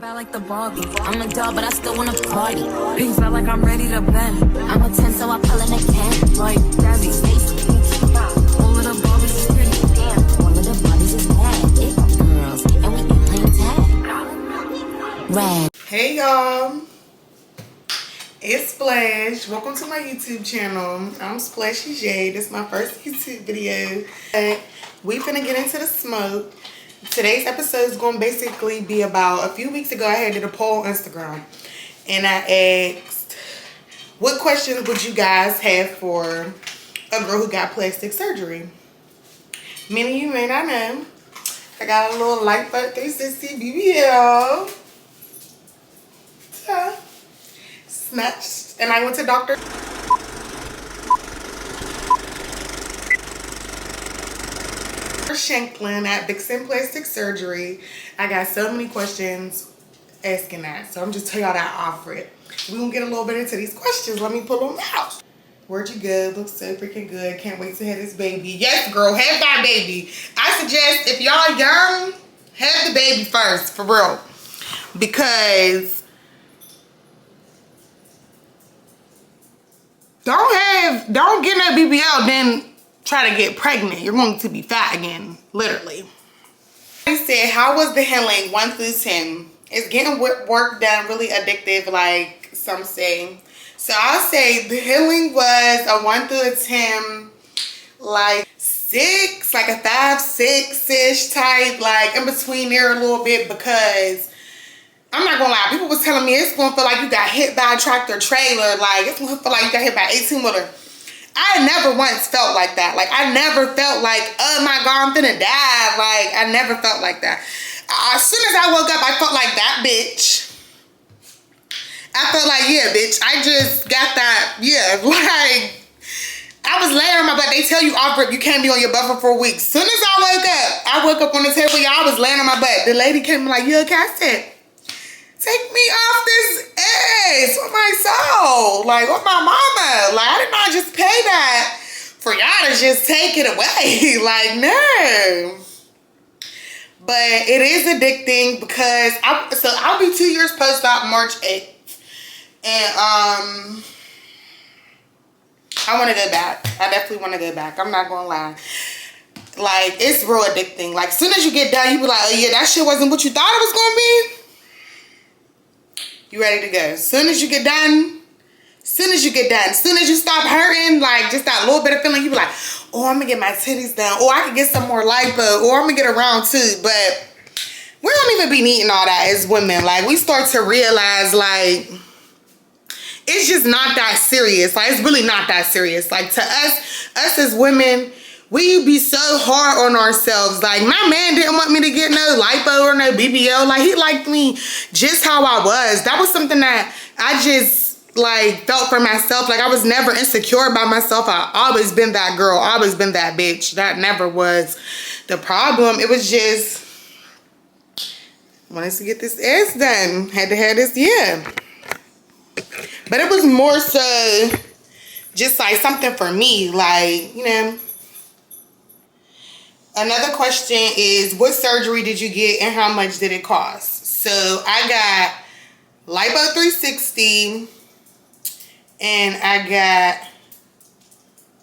I like the Barbie. I'm a doll, but I still wanna party. Pink felt like I'm ready to bend. I'm a 10, so I pull in a can. Like Debbie, Stacy, all of the Barbies is pretty. Damn, all of the bodies is bad. It girls, and we be playing tag. Red. Hey y'all, it's Splash. Welcome to my YouTube channel. I'm Splashy J. This is my first YouTube video. We finna get into the smoke. Today's episode is going to basically be about, a few weeks ago I had did a poll on Instagram and I asked, what questions would you guys have for a girl who got plastic surgery? Many of you may not know, I got a little LIPO360 BBL. Snatched, and I went to Dr. Shanklin at Vixen Plastic Surgery. I got so many questions asking that, so I'm just telling y'all that off rip. We're gonna get a little bit into these questions. Let me pull them out. Where'd you go? Looks so freaking good. Can't wait to have this baby. Yes, girl, have that baby. I suggest if y'all young, have the baby first, for real, because don't get no BBL then try to get pregnant. You're going to be fat again, literally. I said, how was the healing 1 through 10? Is getting work done really addictive, like some say? So I'll say the healing was a 1 through a 10, like 6, like a 5, 6-ish type, like in between there a little bit, because I'm not gonna lie, people was telling me it's gonna feel like you got hit by a tractor trailer, like it's gonna feel like you got hit by an 18-wheeler. I never once felt like that. Like I never felt like, oh my God, I'm finna die. Like I never felt like that. As soon as I woke up, I felt like that bitch. I felt like, yeah, bitch, I just got that, yeah, like, I was laying on my butt. They tell you off rip, you can't be on your butt for 4 weeks. As soon as I woke up on the table, y'all, I was laying on my butt. The lady came like, you okay? I said, take me off this ass with my soul, like with my mama. Like I did not just pay that for y'all to just take it away. Like no. But it is addicting because I'll be 2 years post-op March 8th. And I want to go back. I definitely want to go back. I'm not gonna lie. Like it's real addicting. Like as soon as you get done, you be like, oh yeah, that shit wasn't what you thought it was gonna be. You ready to go. As soon as you get done, as soon as you stop hurting, like just that little bit of feeling, you be like, oh, I'm gonna get my titties done, or I can get some more lipo, or I'm gonna get around too. But we don't even be needing all that as women. Like we start to realize like it's just not that serious. Like it's really not that serious. Like to us as women, we be so hard on ourselves. Like my man didn't want me to get no lipo or no BBL. Like he liked me just how I was. That was something that I just like felt for myself. Like I was never insecure about myself. I always been that girl, always been that bitch. That never was the problem. It was just wanted to get this ass done. Had to have this, yeah. But it was more so just like something for me, like, you know. Another question is, what surgery did you get and how much did it cost? So I got LIPO360 and I got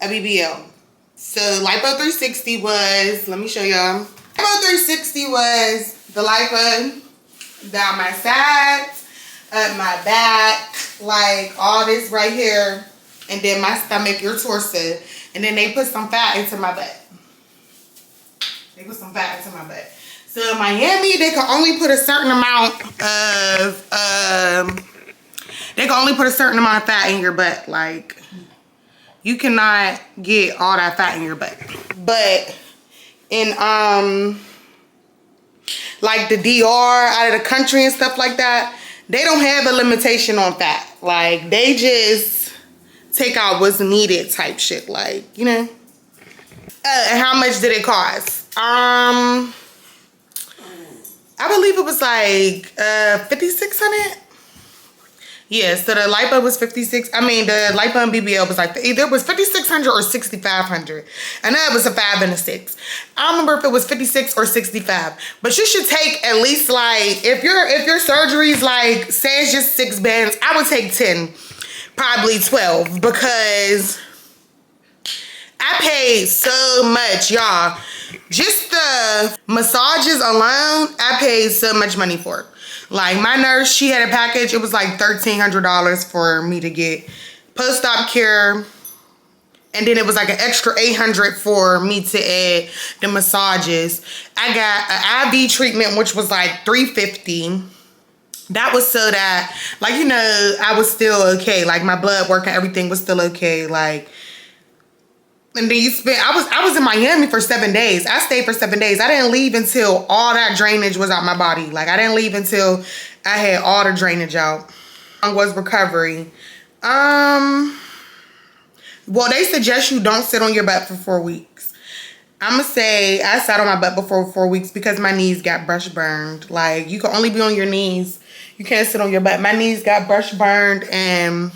a BBL. So LIPO360 was, let me show y'all. LIPO360 was the lipo down my sides, up my back, like all this right here, and then my stomach, your torso, and then they put some fat into my butt. They put some fat into my butt. So in Miami, they can only put a certain amount of fat in your butt. Like you cannot get all that fat in your butt. But in like the DR, out of the country and stuff like that, they don't have a limitation on fat. Like they just take out what's needed type shit. Like, you know. And how much did it cost? I believe it was like $5,600. Yeah, so the lipo was 56. I mean, the lipo and BBL was like, either it was 5,600 or 6,500. I know it was a 5 and a 6. I don't remember if it was 56 or 65. But you should take at least like, if your surgery's like, say it's just 6 bands, I would take 10, probably 12, because I paid so much, y'all. Just the massages alone, I paid so much money for it. Like my nurse, she had a package. It was like $1,300 for me to get post-op care. And then it was like an extra $800 for me to add the massages. I got an IV treatment, which was like $350. That was so that, like, you know, I was still okay. Like my blood work and everything was still okay. Like, and then you spent, I was in Miami for 7 days. I stayed for 7 days. I didn't leave until all that drainage was out my body. Like I didn't leave until I had all the drainage out. Was recovery. Well, they suggest you don't sit on your butt for 4 weeks. I'ma say I sat on my butt before 4 weeks because my knees got brush burned. Like you can only be on your knees. You can't sit on your butt. My knees got brush burned, and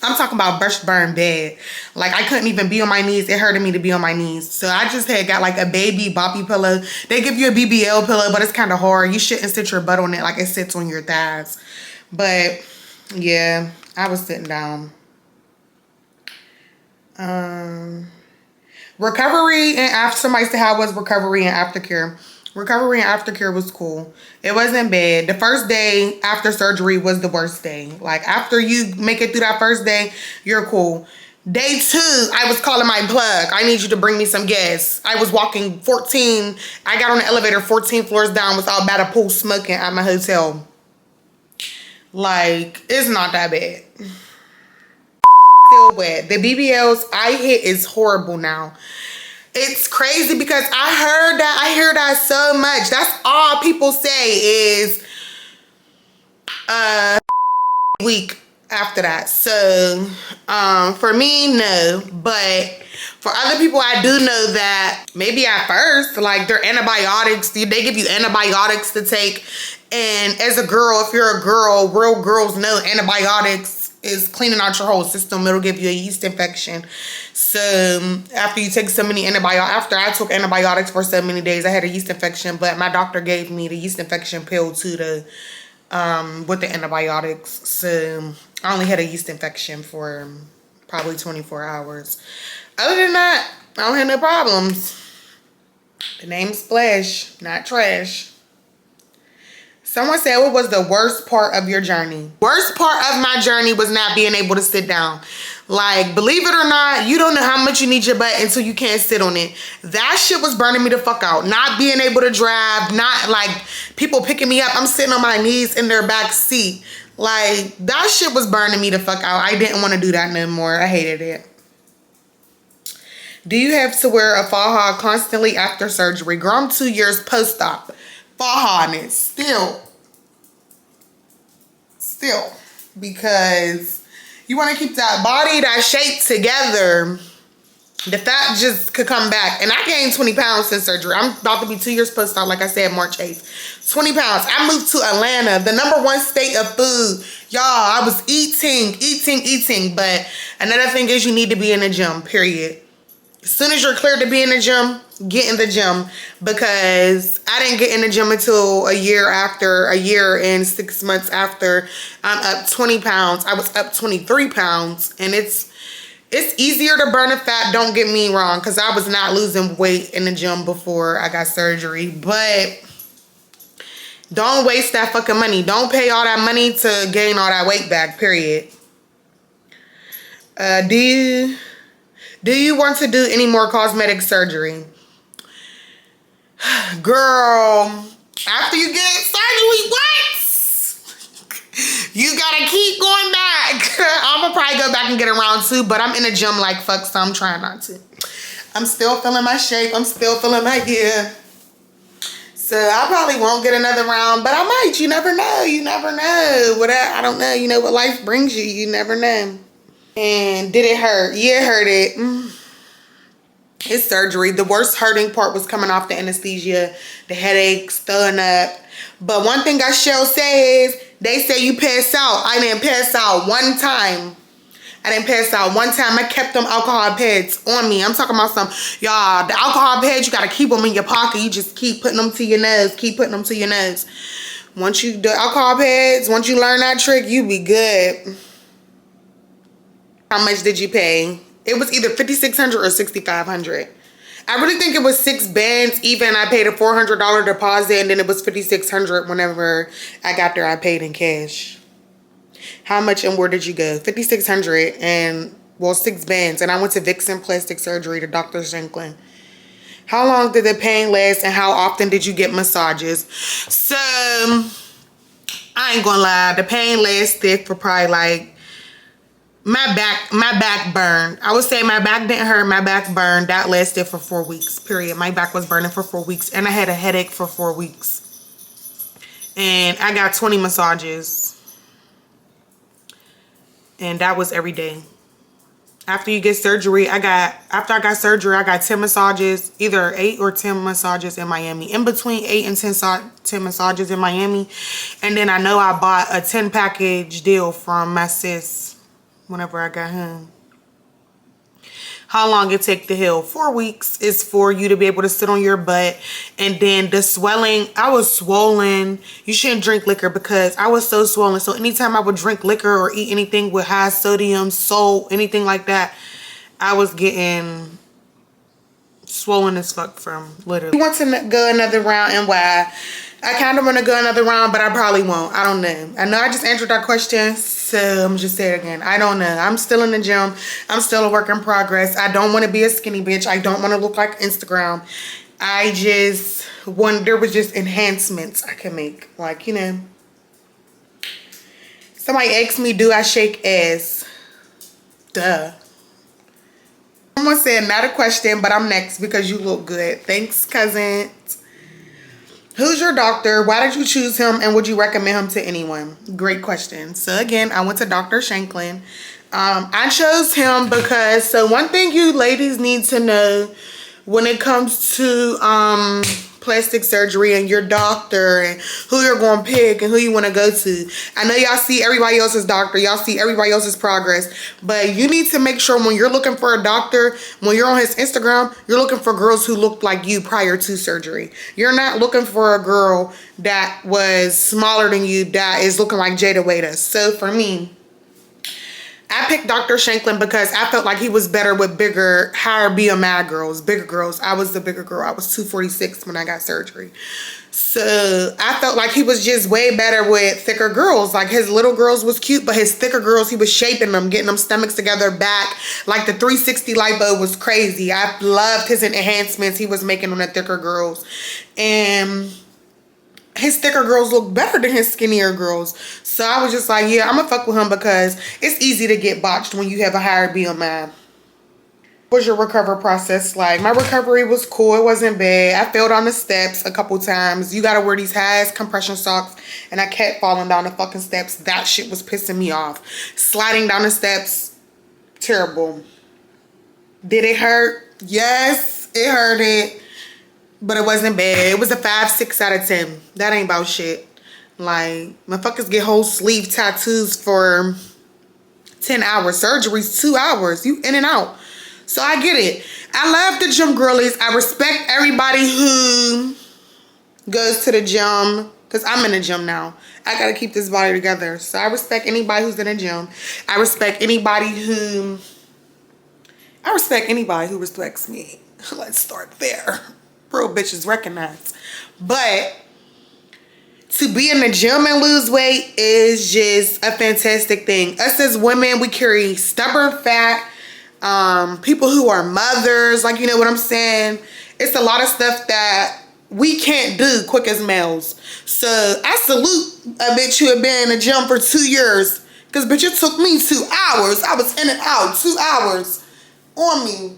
I'm talking about brush burn bad. Like I couldn't even be on my knees. It hurted me to be on my knees. So I just had got like a baby boppy pillow. They give you a BBL pillow, but it's kind of hard. You shouldn't sit your butt on it like it sits on your thighs. But yeah, I was sitting down. Recovery and after, somebody said how was recovery and aftercare. Recovery and aftercare was cool. It wasn't bad. The first day after surgery was the worst day. Like after you make it through that first day, you're cool. Day 2, I was calling my plug. I need you to bring me some gas. I was walking 14. I got on the elevator 14 floors down, was out by the pool smoking at my hotel. Like, it's not that bad. Still wet. The BBLs I hit is horrible now. It's crazy because I hear that so much. That's all people say is week after that. So for me, no. But for other people, I do know that maybe at first, like their antibiotics, they give you antibiotics to take. And as a girl, if you're a girl, real girls know antibiotics is cleaning out your whole system. It'll give you a yeast infection. So after you take so many antibiotics, after I took antibiotics for so many days, I had a yeast infection, but my doctor gave me the yeast infection pill to the with the antibiotics. So I only had a yeast infection for probably 24 hours. Other than that, I don't have no problems. The name's Splash, not Trash. Someone said, what was the worst part of your journey? Worst part of my journey was not being able to sit down. Like, believe it or not, you don't know how much you need your butt until you can't sit on it. That shit was burning me the fuck out. Not being able to drive, not like people picking me up. I'm sitting on my knees in their back seat. Like, that shit was burning me the fuck out. I didn't want to do that no more. I hated it. Do you have to wear a faja constantly after surgery? Girl, I'm 2 years post-op. Faja in it. Still. Because you want to keep that body, that shape together. The fat just could come back. And I gained 20 pounds since surgery. I'm about to be 2 years post-op, like I said, March 8th. 20 pounds. I moved to Atlanta, the #1 state of food. Y'all, I was eating. But another thing is you need to be in the gym, period. As soon as you're cleared to be in the gym, get in the gym. Because I didn't get in the gym until a year and 6 months after I'm up 20 pounds. I was up 23 pounds. And it's easier to burn the fat, don't get me wrong. Because I was not losing weight in the gym before I got surgery. But don't waste that fucking money. Don't pay all that money to gain all that weight back, period. Do you want to do any more cosmetic surgery? Girl, after you get surgery, what? You gotta keep going back. I'm gonna probably go back and get a round 2, but I'm in the gym like fuck, so I'm trying not to. I'm still feeling my shape. I'm still feeling my gear. So I probably won't get another round, but I might. You never know. You never know. I don't know. You know what life brings you. You never know. And did it hurt? Yeah, it hurted. It's surgery. The worst hurting part was coming off the anesthesia, the headaches, throwing up. But one thing I shall say is They say you pass out. I didn't pass out one time. I kept them alcohol pads on me. I'm talking about some, y'all, the alcohol pads, you got to keep them in your pocket. You just keep putting them to your nose. Once you do alcohol pads, once you learn that trick, you be good. How much did you pay? It was either $5,600 or $6,500. I really think it was 6 bands. Even I paid a $400 deposit, and then it was $5,600 whenever I got there. I paid in cash. How much and where did you go? $5,600 and, well, 6 bands. And I went to Vixen Plastic Surgery to Dr. Shanklin. How long did the pain last, and how often did you get massages? So, I ain't gonna lie. The pain lasted for probably like, my back burned. I would say my back didn't hurt. My back burned. That lasted for 4 weeks, period. My back was burning for 4 weeks, and I had a headache for 4 weeks. And I got 20 massages. And that was every day. After you get surgery, after I got surgery, I got 10 massages, either 8 or 10 massages in Miami. In between 8 and 10 massages in Miami. And then I know I bought a 10 package deal from my sis whenever I got home. How long it take to heal? 4 weeks is for you to be able to sit on your butt. And then the swelling, I was swollen. You shouldn't drink liquor because I was so swollen. So anytime I would drink liquor or eat anything with high sodium, salt, anything like that, I was getting swollen as fuck from, literally. You want to go another round, and why? I kind of want to go another round, but I probably won't. I don't know. I know I just answered that question, so I'm just saying it again. I don't know. I'm still in the gym. I'm still a work in progress. I don't want to be a skinny bitch. I don't want to look like Instagram. I just want, there was just enhancements I can make. Like, you know. Somebody asked me, do I shake ass? Duh. Someone said, not a question, but I'm next because you look good. Thanks, cousin. Who's your doctor? Why did you choose him? And would you recommend him to anyone? Great question. So again, I went to Dr. Shanklin. I chose him because, so one thing you ladies need to know when it comes to plastic surgery and your doctor and who you're going to pick and who you want to go to. I know y'all see everybody else's doctor. Y'all see everybody else's progress. But you need to make sure when you're looking for a doctor, when you're on his Instagram, you're looking for girls who look like you prior to surgery. You're not looking for a girl that was smaller than you that is looking like Jada Waiter. So for me, I picked Dr. Shanklin because I felt like he was better with bigger, higher BMI girls, bigger girls. I was the bigger girl. I was 246 when I got surgery. So I felt like he was just way better with thicker girls. Like his little girls was cute, but his thicker girls, he was shaping them, getting them stomachs together, back. Like the 360 lipo was crazy. I loved his enhancements he was making on the thicker girls. And his thicker girls look better than his skinnier girls. So I was just like, yeah, I'm gonna fuck with him because it's easy to get botched when you have a higher BMI. What was your recovery process like? My recovery was cool. It wasn't bad. I fell down the steps a couple times. You gotta wear these high-ass compression socks, and I kept falling down the fucking steps. That shit was pissing me off. Sliding down the steps, terrible. Did it hurt? Yes, it hurted. But it wasn't bad. It was a 5, 6 out of 10. That ain't about shit. Like, motherfuckers get whole sleeve tattoos for 10 hours. Surgery's 2 hours. You in and out. So I get it. I love the gym girlies. I respect everybody who goes to the gym. Because I'm in the gym now. I got to keep this body together. So I respect anybody who's in the gym. I respect anybody who respects me. Let's start there. Real bitches recognize. But to be in the gym and lose weight is just a fantastic thing. Us as women, we carry stubborn fat. People who are mothers, like, you know what I'm saying? It's a lot of stuff that we can't do quick as males. So I salute a bitch who had been in the gym for 2 years. Because bitch, it took me 2 hours. I was in and out 2 hours on me.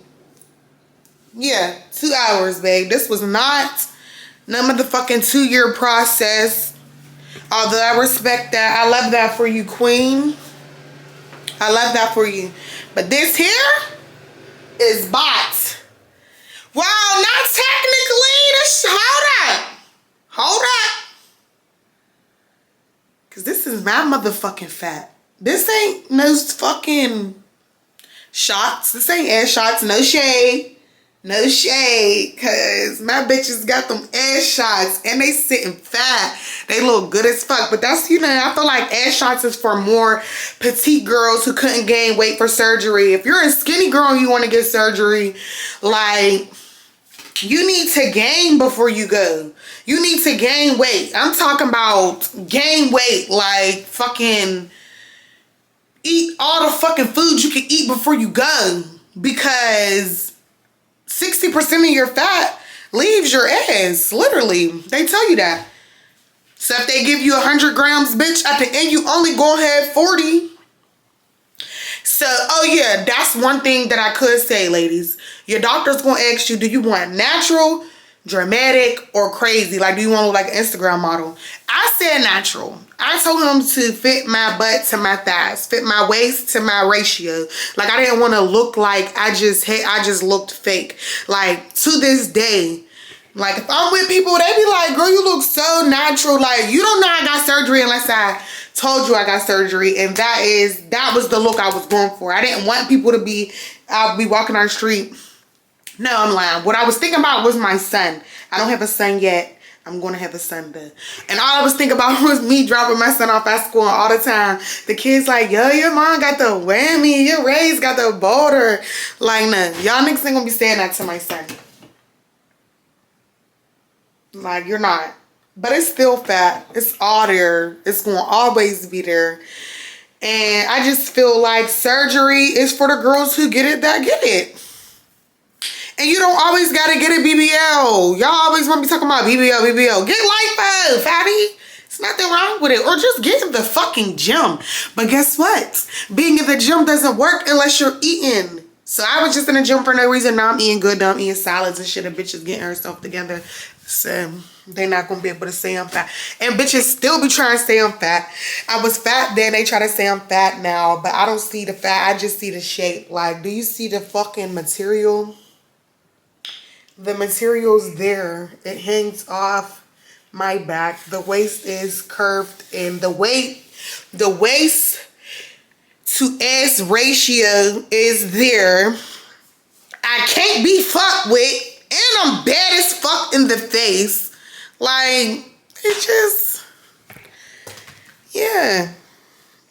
Yeah, 2 hours, babe. This was not no motherfucking 2-year process. Although I respect that. I love that for you, queen. I love that for you. But this here is bots. Wow, not technically. Hold up. Cause this is my motherfucking fat. This ain't no fucking shots. This ain't ass shots. No shade. No shade. Cause my bitches got them ass shots and they sitting fat. They look good as fuck. But that's, you know, I feel like ass shots is for more petite girls who couldn't gain weight for surgery. If you're a skinny girl and you want to get surgery, like, you need to gain before you go. You need to gain weight. I'm talking about gain weight, like fucking eat all the fucking food you can eat before you go. Because 60% of your fat leaves your ass. Literally. They tell you that. So if they give you 100 grams, bitch, at the end you only go ahead 40. So, oh yeah, that's one thing that I could say, ladies. Your doctor's gonna ask you, do you want natural, dramatic, or crazy? Like, do you want to look like an Instagram model? I said natural. I told him to fit my butt to my thighs, fit my waist to my ratio. Like, I didn't want to look like I just looked fake. Like, to this day, like, if I'm with people, they be like, girl, you look so natural. Like, you don't know I got surgery unless I told you I got surgery. And that was the look I was going for. I didn't want people to be, I'll be walking on the street. No, I'm lying. What I was thinking about was my son. I don't have a son yet. I'm going to have a son though. And all I was thinking about was me dropping my son off at school all the time. The kids like, yo, your mom got the whammy. Your Ray's got the boulder. Like, no. Y'all niggas ain't going to be saying that to my son. Like, you're not. But it's still fat. It's all there. It's going to always be there. And I just feel like surgery is for the girls who get it that get it. And you don't always gotta get a BBL. Y'all always want to be talking about BBL. Get lipo, fatty. There's nothing wrong with it. Or just get in the fucking gym. But guess what? Being in the gym doesn't work unless you're eating. So I was just in the gym for no reason. Now I'm eating good. Now I'm eating salads and shit. And bitches getting herself together. So they're not gonna be able to say I'm fat. And bitches still be trying to say I'm fat. I was fat then. They try to say I'm fat now. But I don't see the fat. I just see the shape. Like, do you see the fucking material? The material's there. It hangs off my back. The waist is curved and the waist to ass ratio is there. I can't be fucked with, and I'm bad as fuck in the face. Like, it just, yeah,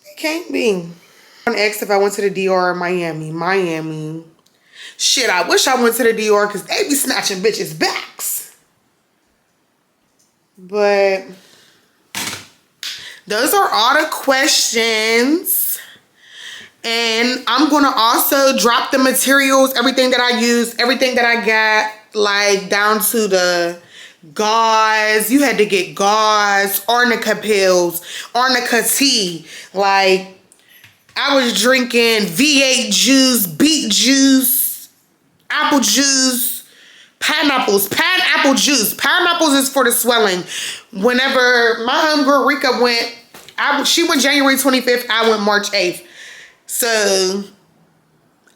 it can't be. I asked if I went to the DR in Miami. Shit, I wish I went to the DR because they be snatching bitches' backs. But those are all the questions. And I'm going to also drop the materials, everything that I use, everything that I got, like down to the gauze. You had to get gauze, arnica pills, arnica tea. Like, I was drinking V8 juice, beet juice, apple juice, pineapple juice. Pineapples is for the swelling. Whenever my homegirl Rika went, she went January 25th, I went March 8th. So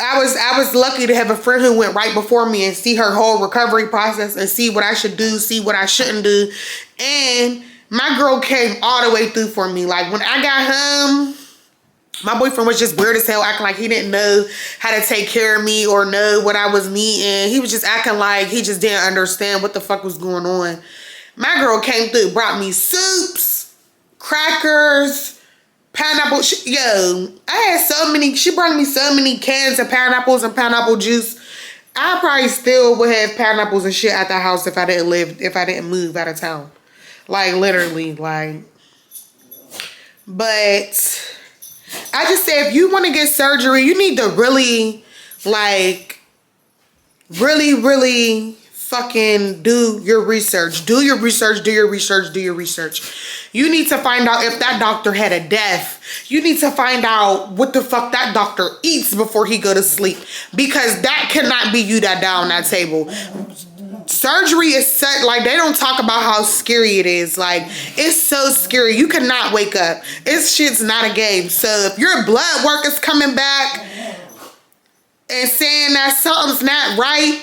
I was lucky to have a friend who went right before me and see her whole recovery process and see what I should do, see what I shouldn't do. And my girl came all the way through for me. Like, when I got home, my boyfriend was just weird as hell, acting like he didn't know how to take care of me or know what I was needing. He was just acting like he just didn't understand what the fuck was going on. My girl came through, brought me soups, crackers, pineapple. Yo, I had so many. She brought me so many cans of pineapples and pineapple juice. I probably still would have pineapples and shit at the house if I didn't move out of town. Like, literally, like. But I just say, if you want to get surgery, you need to really, like, really fucking do your research. Do your research. You need to find out if that doctor had a death. You need to find out what the fuck that doctor eats before he go to sleep. Because that cannot be you that down that table. Surgery is such, like, they don't talk about how scary it is. Like, it's so scary. You cannot wake up. This shit's not a game. So if your blood work is coming back and saying that something's not right,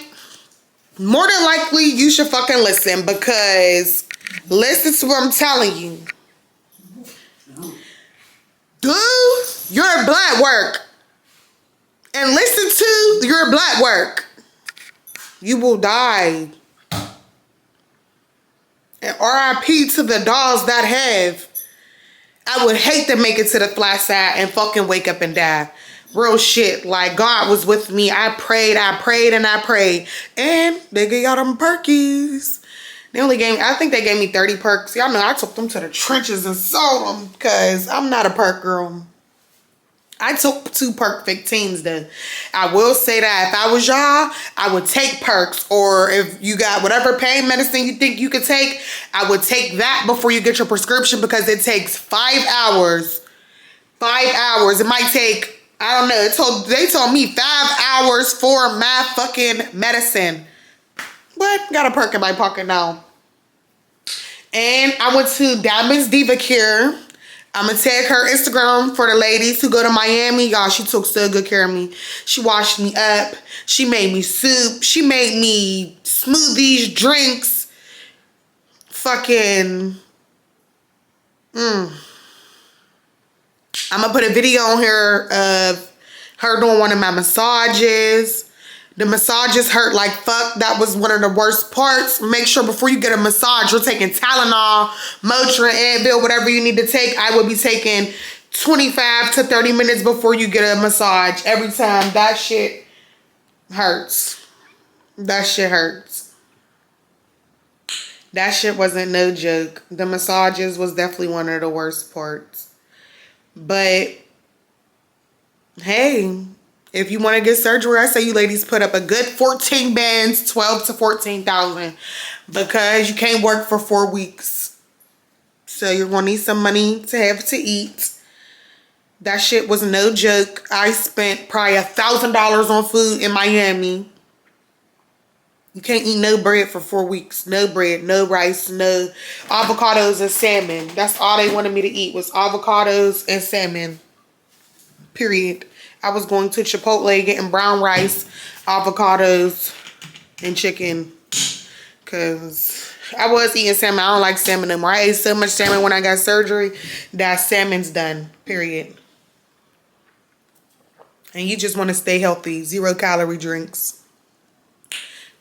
more than likely you should fucking listen, because listen to what I'm telling you. your blood work and listen to your blood work, you will die. And RIP to the dolls that have. I would hate to make it to the flat side and fucking wake up and die. Real shit. Like, God was with me. I prayed, and I prayed. And they gave y'all them perkies. They only gave me, I think they gave me 30 perks. Y'all know I took them to the trenches and sold them because I'm not a perk girl. I took 2 perk 15s though. I will say that if I was y'all, I would take perks, or if you got whatever pain medicine you think you could take, I would take that before you get your prescription because it takes 5 hours. 5 hours. It might take, I don't know. They told me 5 hours for my fucking medicine. But got a perk in my pocket now. And I went to Diamonds Diva Care. I'm going to tag her Instagram for the ladies who go to Miami. Y'all, she took so good care of me. She washed me up. She made me soup. She made me smoothies, drinks. Fucking. I'm going to put a video on here of her doing one of my massages. The massages hurt like fuck. That was one of the worst parts. Make sure before you get a massage, you're taking Tylenol, Motrin, Advil, whatever you need to take. I will be taking 25 to 30 minutes before you get a massage. Every time. That shit hurts. That shit hurts. That shit wasn't no joke. The massages was definitely one of the worst parts. But, hey, if you want to get surgery, I say you ladies put up a good 14 bands, 12 to 14,000, because you can't work for 4 weeks. So you're going to need some money to have to eat. That shit was no joke. I spent probably $1,000 on food in Miami. You can't eat no bread for 4 weeks. No bread, no rice, no avocados and salmon. That's all they wanted me to eat was avocados and salmon. Period. I was going to Chipotle getting brown rice, avocados, and chicken. Because I was eating salmon. I don't like salmon no more. I ate so much salmon when I got surgery that salmon's done. Period. And you just want to stay healthy. 0 calorie drinks.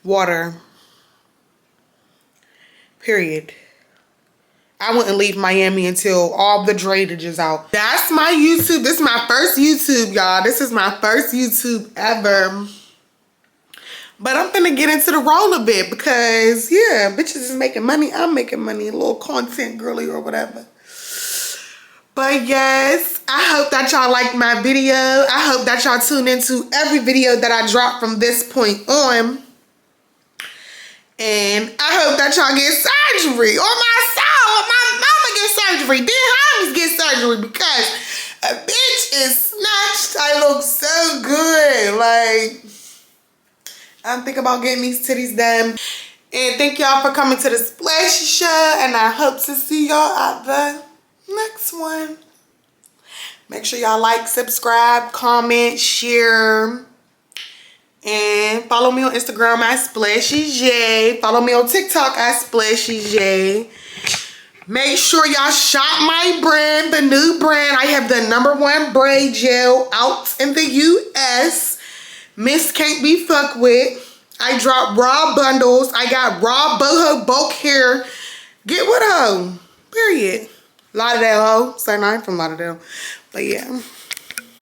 Water. Period. I wouldn't leave Miami until all the drainage is out. That's my YouTube. This is my first YouTube, y'all. This is my first YouTube ever. But I'm finna get into the role a bit because, yeah, bitches is making money. I'm making money. A little content girly or whatever. But yes, I hope that y'all like my video. I hope that y'all tune into every video that I drop from this point on. And I hope that y'all get surgery. Or my soul, my mama get surgery. Then homies get surgery because a bitch is snatched. I look so good. Like, I'm thinking about getting these titties done. And thank y'all for coming to the Splashy Show. And I hope to see y'all at the next one. Make sure y'all like, subscribe, comment, share. And follow me on Instagram at SplashyJ. Follow me on TikTok at SplashyJ. Make sure y'all shop my brand, the new brand. I have the #1 braid gel out in the US. Miss Can't Be Fucked With. I drop raw bundles. I got raw boho bulk hair. Get with her. Period. Lauderdale ho. Sorry, no, I'm from Lauderdale. But yeah.